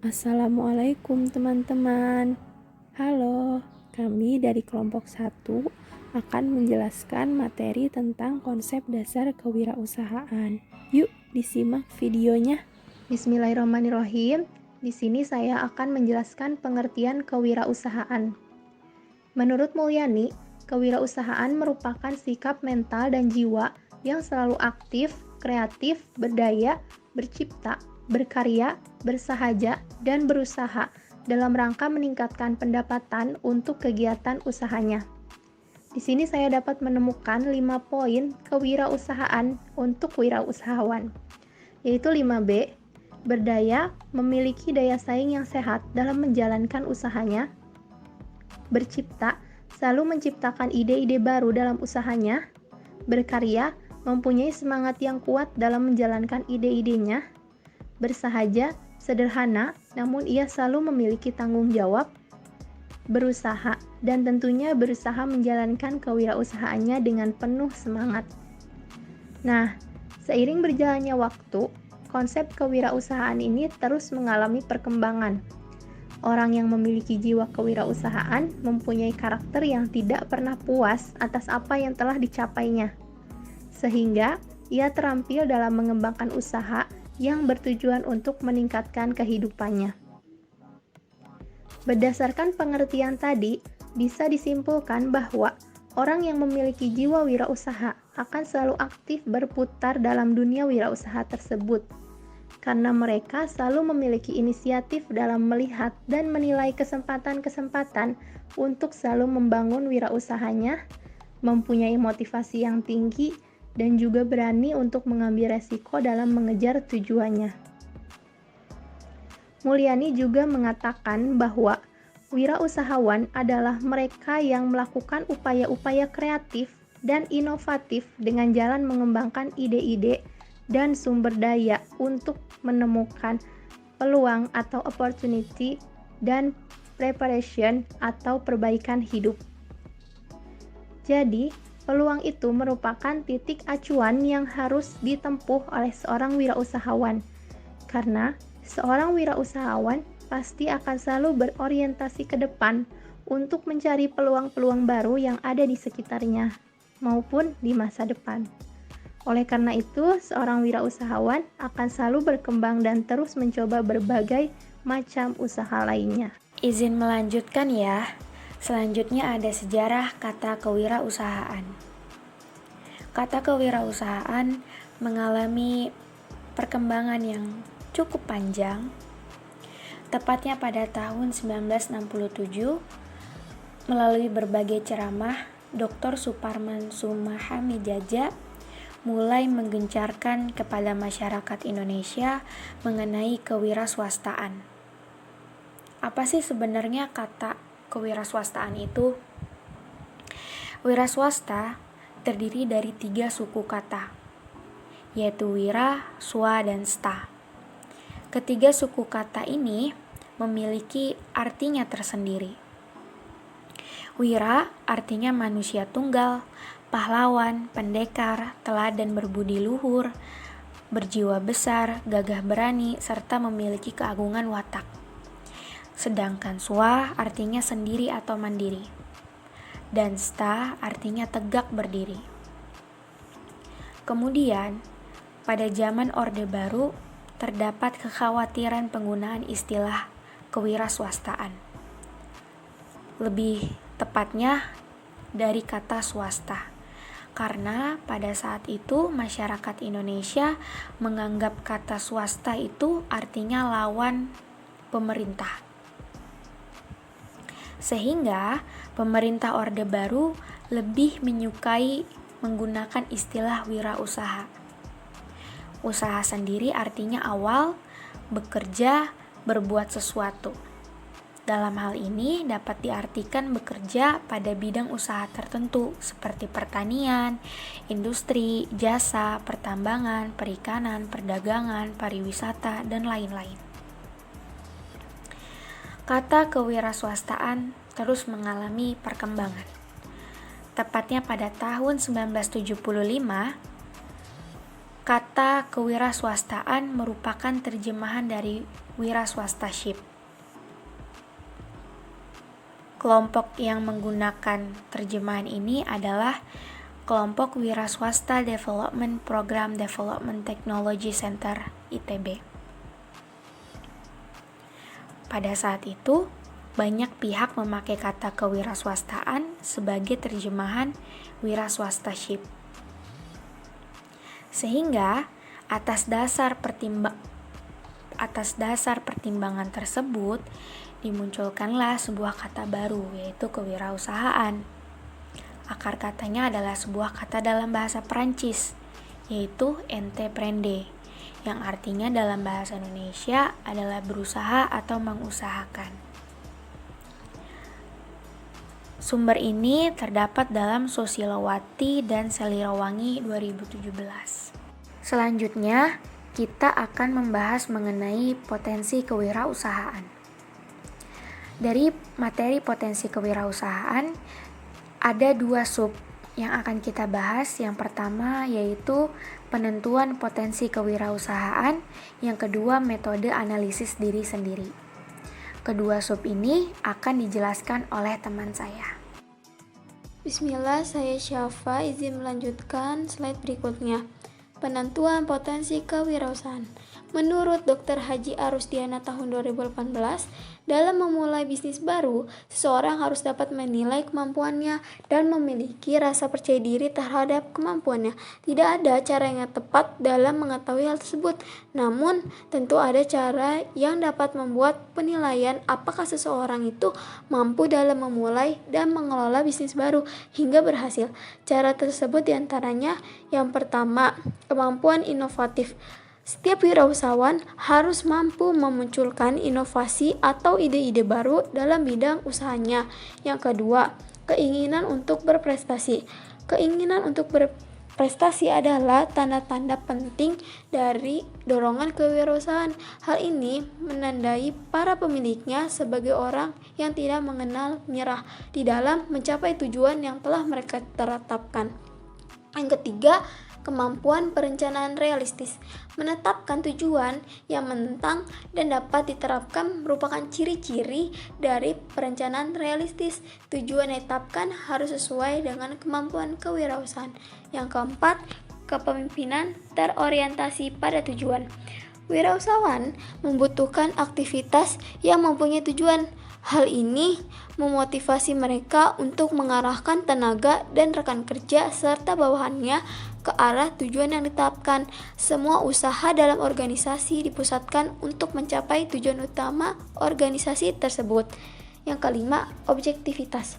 Assalamualaikum teman-teman. Halo, kami dari kelompok 1 akan menjelaskan materi tentang konsep dasar kewirausahaan. Yuk disimak videonya. Bismillahirrahmanirrahim. Di sini saya akan menjelaskan pengertian kewirausahaan. Menurut Mulyani, kewirausahaan merupakan sikap mental dan jiwa yang selalu aktif, kreatif, berdaya, bercipta, berkarya, bersahaja, dan berusaha dalam rangka meningkatkan pendapatan untuk kegiatan usahanya. Di sini saya dapat menemukan 5 poin kewirausahaan untuk wirausahawan, yaitu 5B, berdaya, memiliki daya saing yang sehat dalam menjalankan usahanya, bercipta, selalu menciptakan ide-ide baru dalam usahanya, berkarya, mempunyai semangat yang kuat dalam menjalankan ide-idenya, bersahaja, sederhana, namun ia selalu memiliki tanggung jawab, berusaha, dan tentunya berusaha menjalankan kewirausahaannya dengan penuh semangat. Nah, seiring berjalannya waktu, konsep kewirausahaan ini terus mengalami perkembangan. Orang yang memiliki jiwa kewirausahaan mempunyai karakter yang tidak pernah puas atas apa yang telah dicapainya, sehingga ia terampil dalam mengembangkan usaha yang bertujuan untuk meningkatkan kehidupannya. Berdasarkan pengertian tadi, bisa disimpulkan bahwa orang yang memiliki jiwa wirausaha akan selalu aktif berputar dalam dunia wirausaha tersebut, karena mereka selalu memiliki inisiatif dalam melihat dan menilai kesempatan-kesempatan untuk selalu membangun wirausahanya, mempunyai motivasi yang tinggi, dan juga berani untuk mengambil resiko dalam mengejar tujuannya. Mulyani juga mengatakan bahwa wirausahawan adalah mereka yang melakukan upaya-upaya kreatif dan inovatif dengan jalan mengembangkan ide-ide dan sumber daya untuk menemukan peluang atau opportunity dan preparation atau perbaikan hidup. Jadi, peluang itu merupakan titik acuan yang harus ditempuh oleh seorang wirausahawan, karena seorang wirausahawan pasti akan selalu berorientasi ke depan untuk mencari peluang-peluang baru yang ada di sekitarnya maupun di masa depan. Oleh karena itu, seorang wirausahawan akan selalu berkembang dan terus mencoba berbagai macam usaha lainnya. Izin melanjutkan ya. Selanjutnya ada sejarah kata kewirausahaan. Kata kewirausahaan mengalami perkembangan yang cukup panjang. Tepatnya pada tahun 1967, melalui berbagai ceramah, Dr. Suparman Sumahamijaja mulai menggencarkan kepada masyarakat Indonesia mengenai kewiraswastaan. Apa sih sebenarnya kata kewiraswastaan itu? Wiraswasta terdiri dari 3 suku kata, yaitu wira, swa, dan sta. Ketiga suku kata ini memiliki artinya tersendiri. Wira artinya manusia tunggal, pahlawan, pendekar, teladan berbudi luhur, berjiwa besar, gagah berani, serta memiliki keagungan watak. Sedangkan swa artinya sendiri atau mandiri, dan sta artinya tegak berdiri. Kemudian, pada zaman Orde Baru, terdapat kekhawatiran penggunaan istilah kewiraswastaan. Lebih tepatnya dari kata swasta. Karena pada saat itu masyarakat Indonesia menganggap kata swasta itu artinya lawan pemerintah. Sehingga pemerintah Orde Baru lebih menyukai menggunakan istilah wirausaha. Usaha sendiri artinya awal, bekerja, berbuat sesuatu. Dalam hal ini dapat diartikan bekerja pada bidang usaha tertentu seperti pertanian, industri, jasa, pertambangan, perikanan, perdagangan, pariwisata, dan lain-lain. Kata kewiraswastaan terus mengalami perkembangan. Tepatnya pada tahun 1975, Kata kewiraswastaan merupakan terjemahan dari wiraswastaship. Kelompok yang menggunakan terjemahan ini adalah Kelompok Wiraswasta Development Program Development Technology Center ITB. Pada saat itu, banyak pihak memakai kata kewiraswastaan sebagai terjemahan wiraswastaship. Sehingga atas dasar pertimbangan tersebut, dimunculkanlah sebuah kata baru, yaitu kewirausahaan. Akar katanya adalah sebuah kata dalam bahasa Perancis, yaitu entreprendre, yang artinya dalam bahasa Indonesia adalah berusaha atau mengusahakan. Sumber ini terdapat dalam Susilowati dan Selirowangi 2017. Selanjutnya, kita akan membahas mengenai potensi kewirausahaan. Dari materi potensi kewirausahaan, ada 2 sub yang akan kita bahas. Yang pertama yaitu penentuan potensi kewirausahaan, yang kedua metode analisis diri sendiri. Kedua sub ini akan dijelaskan oleh teman saya. Bismillah, saya Syafa, izin melanjutkan slide berikutnya. Penentuan potensi kewirausahaan. Menurut Dr. Haji Arusdiana tahun 2018, dalam memulai bisnis baru, seseorang harus dapat menilai kemampuannya dan memiliki rasa percaya diri terhadap kemampuannya. Tidak ada cara yang tepat dalam mengetahui hal tersebut, namun tentu ada cara yang dapat membuat penilaian apakah seseorang itu mampu dalam memulai dan mengelola bisnis baru hingga berhasil. Cara tersebut diantaranya, yang pertama, kemampuan inovatif. Setiap wirausahawan harus mampu memunculkan inovasi atau ide-ide baru dalam bidang usahanya. Yang kedua, keinginan untuk berprestasi. Keinginan untuk berprestasi adalah tanda-tanda penting dari dorongan kewirausahaan. Hal ini menandai para pemiliknya sebagai orang yang tidak mengenal menyerah di dalam mencapai tujuan yang telah mereka tetapkan. Yang ketiga, kemampuan perencanaan realistis. Menetapkan tujuan yang menentang dan dapat diterapkan merupakan ciri-ciri dari perencanaan realistis. Tujuan yang ditetapkan harus sesuai dengan kemampuan kewirausahaan. Yang keempat, kepemimpinan terorientasi pada tujuan. Wirausahawan membutuhkan aktivitas yang mempunyai tujuan. Hal ini memotivasi mereka untuk mengarahkan tenaga dan rekan kerja serta bawahannya ke arah tujuan yang ditetapkan. Semua usaha dalam organisasi dipusatkan untuk mencapai tujuan utama organisasi tersebut. Yang kelima, objektivitas.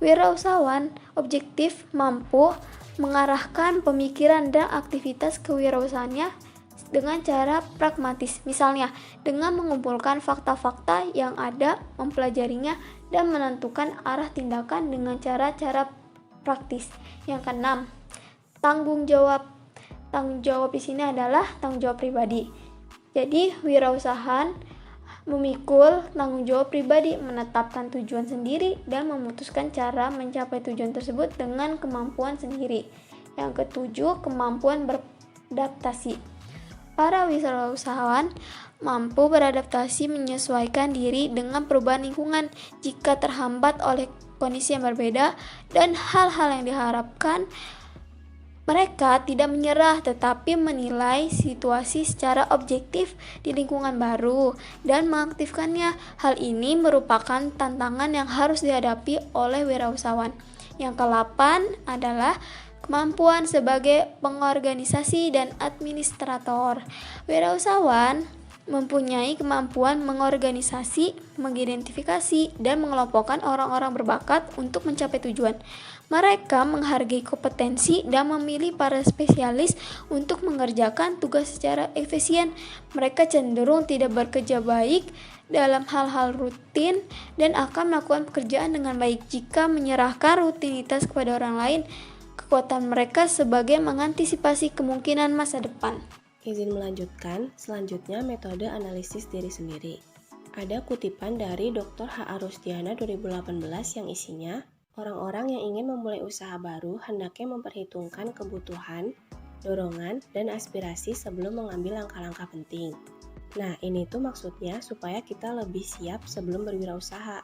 Wirausahawan objektif mampu mengarahkan pemikiran dan aktivitas kewirausahaannya dengan cara pragmatis, misalnya dengan mengumpulkan fakta-fakta yang ada, mempelajarinya, dan menentukan arah tindakan dengan cara-cara praktis. Yang keenam, tanggung jawab. Tanggung jawab di sini adalah tanggung jawab pribadi. Jadi, wirausahaan memikul tanggung jawab pribadi, menetapkan tujuan sendiri, dan memutuskan cara mencapai tujuan tersebut dengan kemampuan sendiri. Yang ketujuh, kemampuan beradaptasi. Para wirausahawan mampu beradaptasi menyesuaikan diri dengan perubahan lingkungan jika terhambat oleh kondisi yang berbeda dan hal-hal yang diharapkan. Mereka tidak menyerah tetapi menilai situasi secara objektif di lingkungan baru dan mengaktifkannya. Hal ini merupakan tantangan yang harus dihadapi oleh wirausahawan. Yang ke-8 adalah kemampuan sebagai pengorganisasi dan administrator. Wirausahawan mempunyai kemampuan mengorganisasi, mengidentifikasi, dan mengelompokkan orang-orang berbakat untuk mencapai tujuan. Mereka menghargai kompetensi dan memilih para spesialis untuk mengerjakan tugas secara efisien. Mereka cenderung tidak bekerja baik dalam hal-hal rutin dan akan melakukan pekerjaan dengan baik jika menyerahkan rutinitas kepada orang lain. Kekuatan mereka sebagai mengantisipasi kemungkinan masa depan. Izin melanjutkan, selanjutnya metode analisis diri sendiri. Ada kutipan dari Dr. H. Arusdiana 2018 yang isinya, orang-orang yang ingin memulai usaha baru hendaknya memperhitungkan kebutuhan, dorongan, dan aspirasi sebelum mengambil langkah-langkah penting. Nah, ini tuh maksudnya supaya kita lebih siap sebelum berwirausaha.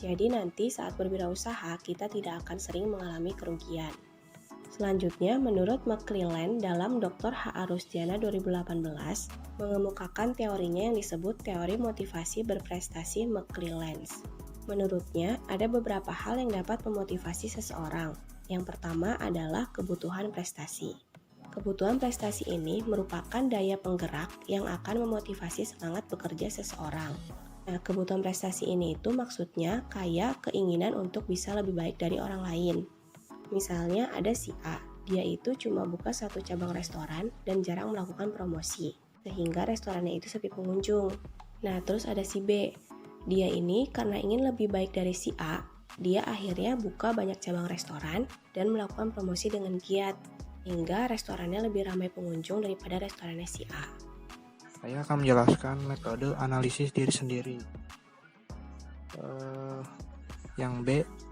Jadi nanti saat berwirausaha, kita tidak akan sering mengalami kerugian. Selanjutnya, menurut McClelland dalam Dr. H.A. Rusdiana 2018, mengemukakan teorinya yang disebut teori motivasi berprestasi McClelland. Menurutnya, ada beberapa hal yang dapat memotivasi seseorang. Yang pertama adalah kebutuhan prestasi. Kebutuhan prestasi ini merupakan daya penggerak yang akan memotivasi semangat bekerja seseorang. Nah, kebutuhan prestasi ini itu maksudnya kayak keinginan untuk bisa lebih baik dari orang lain. Misalnya ada si A, dia itu cuma buka satu cabang restoran dan jarang melakukan promosi, sehingga restorannya itu sepi pengunjung. Nah, terus ada si B, dia ini karena ingin lebih baik dari si A, dia akhirnya buka banyak cabang restoran dan melakukan promosi dengan giat, hingga restorannya lebih ramai pengunjung daripada restorannya si A. Saya akan menjelaskan metode analisis diri sendiri. Yang B,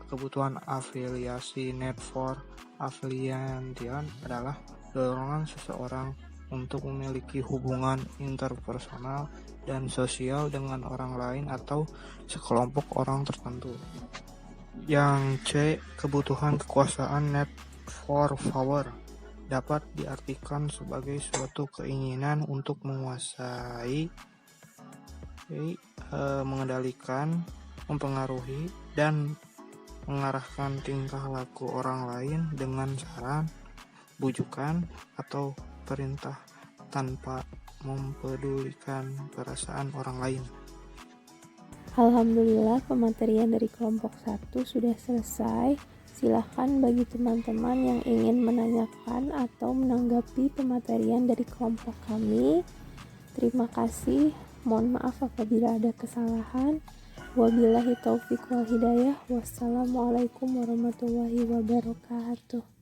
kebutuhan afiliasi net for affiliation adalah dorongan seseorang untuk memiliki hubungan interpersonal dan sosial dengan orang lain atau sekelompok orang tertentu. Yang C, kebutuhan kekuasaan net for power dapat diartikan sebagai suatu keinginan untuk menguasai, mengendalikan, mempengaruhi, dan mengarahkan tingkah laku orang lain dengan saran, bujukan, atau perintah tanpa mempedulikan perasaan orang lain. Alhamdulillah pematerian dari kelompok 1 sudah selesai. Silahkan bagi teman-teman yang ingin menanyakan atau menanggapi pematerian dari kelompok kami. Terima kasih. Mohon maaf apabila ada kesalahan. Wabillahi taufiq wal hidayah. Wassalamualaikum warahmatullahi wabarakatuh.